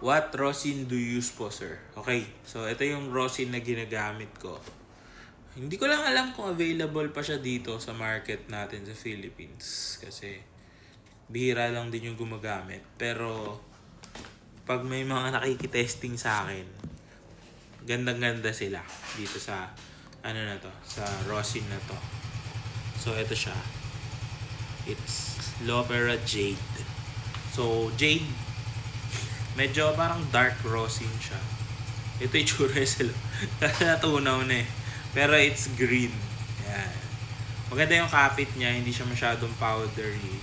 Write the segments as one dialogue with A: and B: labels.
A: What rosin do you use po, sir? Okay, so ito yung rosin na ginagamit ko. Hindi ko lang alam kung available pa siya dito sa market natin sa Philippines. Kasi bihira lang din yung gumagamit. Pero pag may mga nakikitesting sa akin, gandang-ganda sila dito sa ano na to, sa rosin na to. So ito siya. It's Lopera Jade. So Jade, medyo parang dark rosin siya. Ito yung tsura sa kasi natunaw na eh. Pero it's green. Yan. Maganda yung kapit niya, hindi siya masyadong powdery.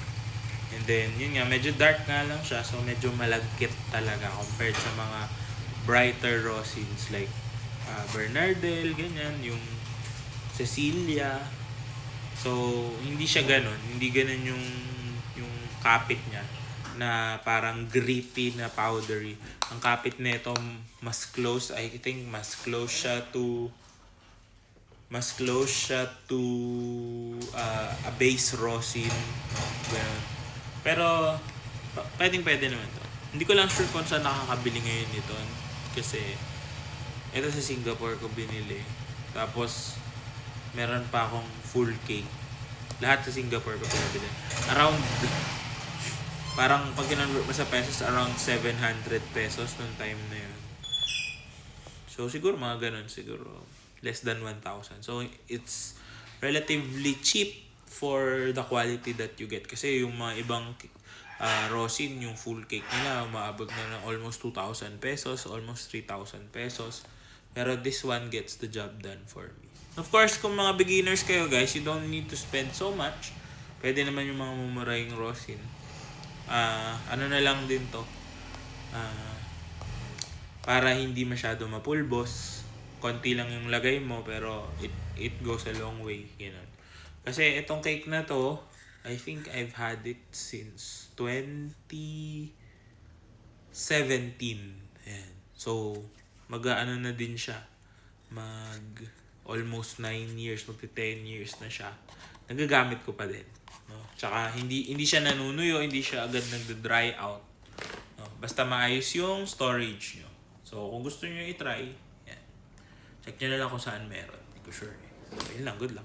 A: And then, yun nga, medyo dark nga lang siya. So, medyo malagkit talaga compared sa mga brighter rosins like Bernardel, ganyan, yung Cecilia. So, hindi siya ganon. Hindi ganon yung kapit niya na parang grippy na powdery. Ang kapit nito mas close, I think mas close siya to a base rosin. Ganun. Pero pwede naman to. Hindi ko lang sure kung saan nakakabili ngayon nito kasi ito sa Singapore ko binili. Tapos meron pa akong full cake. Lahat sa Singapore ko pinabili. Around parang pag kinonvert mo sa pesos, around 700 pesos nung time na yun. So, siguro mga ganun. Siguro less than 1,000. So, it's relatively cheap for the quality that you get. Kasi yung mga ibang rosin, yung full cake nila, umaabot na ng almost 2,000 pesos, almost 3,000 pesos. Pero this one gets the job done for me. Of course, kung mga beginners kayo guys, you don't need to spend so much. Pwede naman yung mga mumurahing rosin. Ano na lang din to, para hindi masyado mapulbos, konti lang yung lagay mo pero it goes a long way, ganun. Kasi itong cake na to, I think I've had it since 2017. Ayan. So mag-ano na din siya, almost 9 years, magti 10 years na siya. Nagagamit ko pa din. No? Tsaka hindi siya nanunuyo, hindi siya agad nagda-dry out. No? Basta maayos yung storage nyo. So, kung gusto nyo i-try, yan. Check nyo na lang kung saan meron. Hindi ko sure. So, yun lang. Good luck.